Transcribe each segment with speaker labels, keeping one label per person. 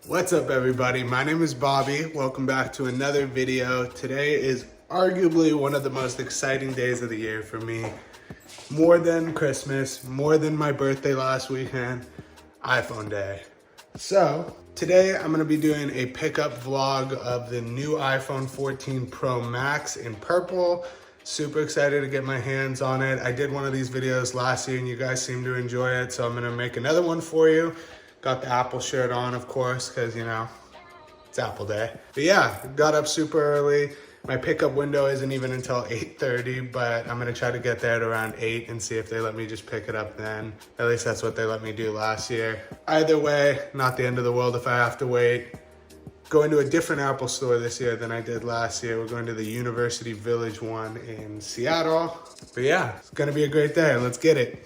Speaker 1: What's up everybody? My name is Bobby. Welcome back to another video. Today is arguably one of the most exciting days of the year for me. More than Christmas, more than my birthday last weekend, iPhone day. So today I'm gonna be doing a pickup vlog of the new iPhone 14 Pro Max in purple. Super excited to get my hands on it. I did one of these videos last year and you guys seem to enjoy it, so I'm gonna make another one for you. Got the Apple shirt on, of course, because, you know, it's Apple Day. But yeah, got up super early. My pickup window isn't even until 8:30, but I'm gonna try to get there at around 8 and see if they let me just pick it up then. At least that's what they let me do last year. Either way, not the end of the world if I have to wait. Going to a different Apple store this year than I did last year. We're going to the University Village one in Seattle. But yeah, it's gonna be a great day. Let's get it.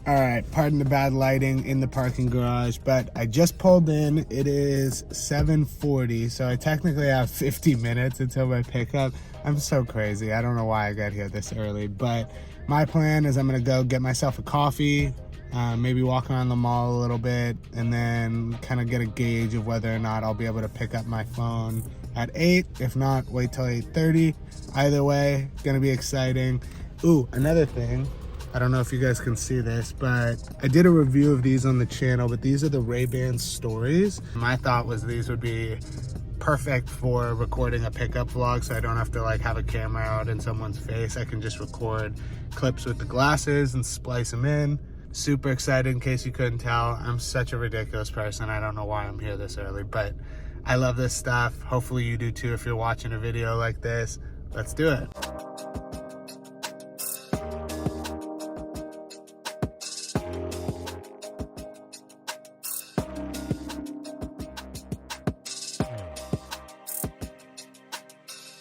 Speaker 1: All right, pardon the bad lighting in the parking garage, but I just pulled in. It is 7:40, so I technically have 50 minutes until my pickup. I'm so crazy. I don't know why I got here this early, but my plan is I'm gonna go get myself a coffee, maybe walk around the mall a little bit, and then kind of get a gauge of whether or not I'll be able to pick up my phone at 8. If not, wait till 8:30. Either way, gonna be exciting. Ooh, another thing. I don't know if you guys can see this, but I did a review of these on the channel, but these are the Ray-Ban Stories. My thought was these would be perfect for recording a pickup vlog, so I don't have to like have a camera out in someone's face. I can just record clips with the glasses and splice them in. Super excited in case you couldn't tell. I'm such a ridiculous person. I don't know why I'm here this early, but I love this stuff. Hopefully you do too if you're watching a video like this. Let's do it.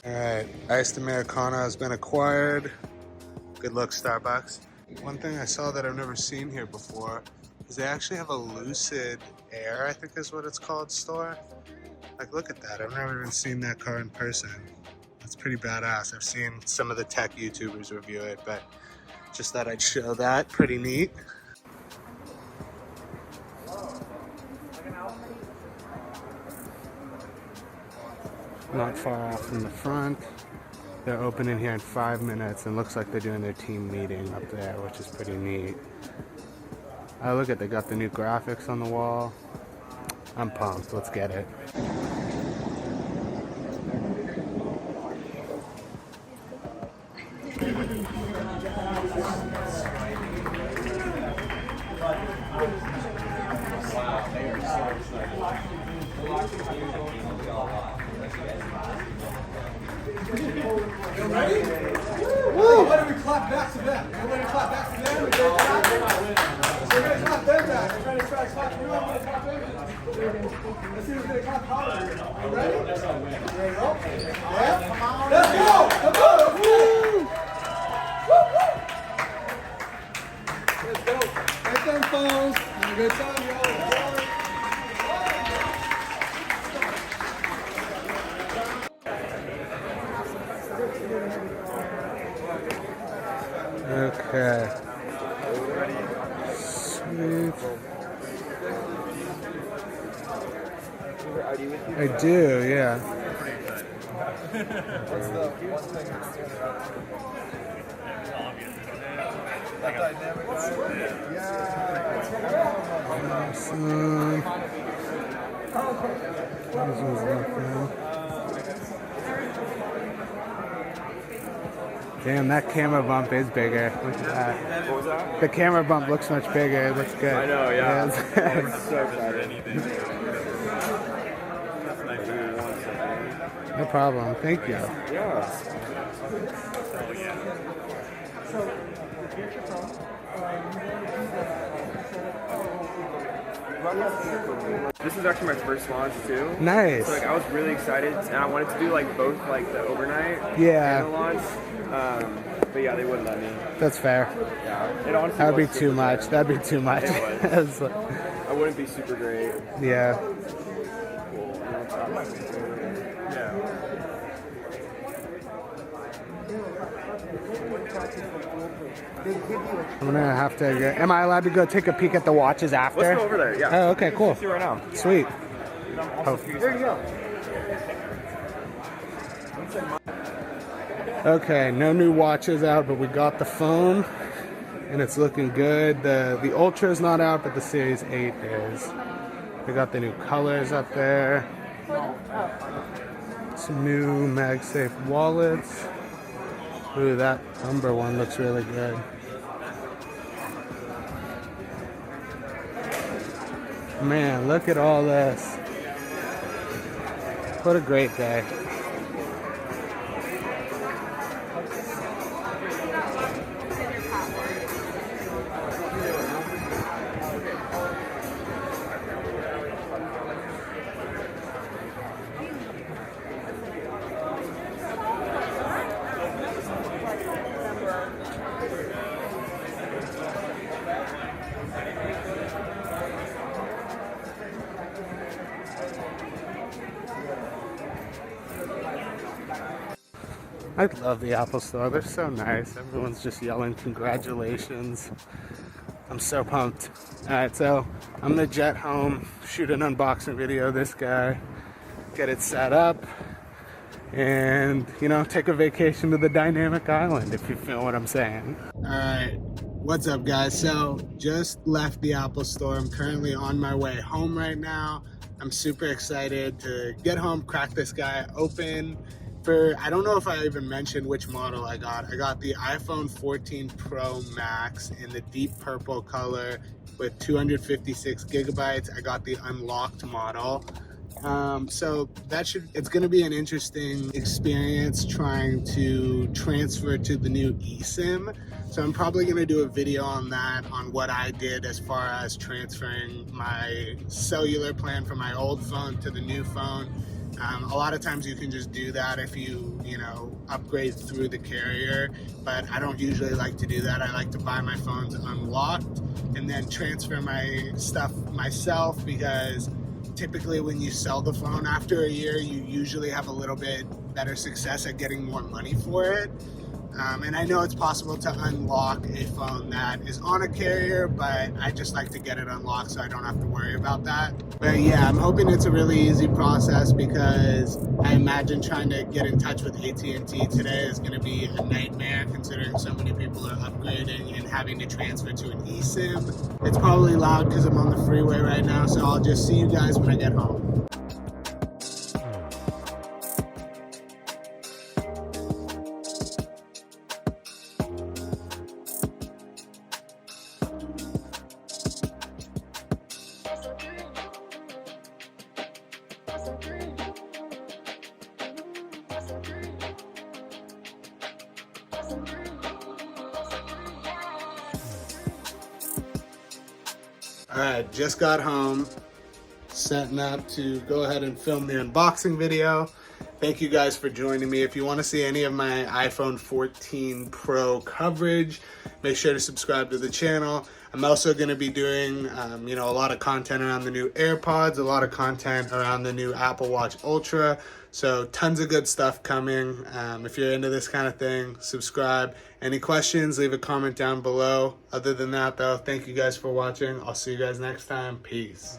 Speaker 1: All right, iced Americano has been acquired. Good luck, Starbucks. One thing I saw that I've never seen here before is they actually have a Lucid Air, I think is what it's called, store. Like, look at that. I've never even seen that car in person. That's pretty badass. I've seen some of the tech YouTubers review it, but just thought I'd show that. Pretty neat. Not far off from the front. They're opening here in 5 minutes and looks like they're doing their team meeting up there, which is pretty neat. Oh, look at, they got the new graphics on the wall. I'm pumped, let's get it.
Speaker 2: You ready? Woo! Why don't we clap back to them? You want to clap back to them? We're going to clap them back. We're going to try to clap you. I'm going to clap them back. Let's see who's going to clap harder. You ready? There you go. Yeah? Come on. Let's go! Come on! Woo! Let's go. Take them phones. Have a good time, y'all.
Speaker 1: Okay. Sweet. I do, yeah.
Speaker 2: What's the one thing that's that dynamic driver?
Speaker 1: Damn, that camera bump is bigger. Look at that.
Speaker 2: What was that?
Speaker 1: The camera bump looks much bigger. It looks good.
Speaker 2: I know, yeah.
Speaker 1: It's
Speaker 2: so excited.
Speaker 1: No problem. Thank you.
Speaker 2: Yeah.
Speaker 3: This is actually my first launch too.
Speaker 1: Nice.
Speaker 3: So like I was really excited, and I wanted to do like both like the overnight
Speaker 1: Yeah.
Speaker 3: and the launch. But yeah, they wouldn't let me.
Speaker 1: That's fair.
Speaker 3: Yeah. It honestly
Speaker 1: That'd be
Speaker 3: was
Speaker 1: too
Speaker 3: super
Speaker 1: much.
Speaker 3: great.
Speaker 1: That'd be too much.
Speaker 3: It
Speaker 1: It's like-
Speaker 3: I wouldn't be super great.
Speaker 1: yeah.
Speaker 3: Cool. Yeah.
Speaker 1: I'm gonna have to get, am I allowed to go take a peek at the watches after?
Speaker 3: Let's go over there. Yeah.
Speaker 1: Oh, okay, cool.
Speaker 3: See you right now.
Speaker 1: Sweet. Oh.
Speaker 3: There you go.
Speaker 1: Okay, no new watches out, but we got the phone, and it's looking good. The Ultra's not out, but the Series 8 is. We got the new colors up there. Some new MagSafe wallets. Ooh, that umber one looks really good. Man, look at all this. What a great day. I love the Apple Store. They're so nice. Everyone's just yelling congratulations. I'm so pumped. Alright, so I'm gonna jet home, shoot an unboxing video of this guy, get it set up, and, you know, take a vacation to the dynamic island, if you feel what I'm saying. Alright, what's up guys? So, just left the Apple Store. I'm currently on my way home right now. I'm super excited to get home, crack this guy open. I don't know if I even mentioned which model I got. I got the iPhone 14 Pro Max in the deep purple color with 256 gigabytes. I got the unlocked model. So it's gonna be an interesting experience trying to transfer to the new eSIM. So I'm probably gonna do a video on that, on what I did as far as transferring my cellular plan from my old phone to the new phone. A lot of times you can just do that if you upgrade through the carrier, but I don't usually like to do that. I like to buy my phones unlocked and then transfer my stuff myself, because typically when you sell the phone after a year, you usually have a little bit better success at getting more money for it. And I know it's possible to unlock a phone that is on a carrier, but I just like to get it unlocked so I don't have to worry about that. But yeah, I'm hoping it's a really easy process, because I imagine trying to get in touch with AT&T today is going to be a nightmare, considering so many people are upgrading and having to transfer to an eSIM. It's probably loud because I'm on the freeway right now, so I'll just see you guys when I get home. Alright, just got home, setting up to go ahead and film the unboxing video. Thank you guys for joining me. If you want to see any of my iPhone 14 Pro coverage, make sure to subscribe to the channel. I'm also going to be doing a lot of content around the new AirPods, a lot of content around the new Apple Watch Ultra. So tons of good stuff coming. If you're into this kind of thing, subscribe. Any questions, leave a comment down below. Other than that though, thank you guys for watching. I'll see you guys next time. Peace.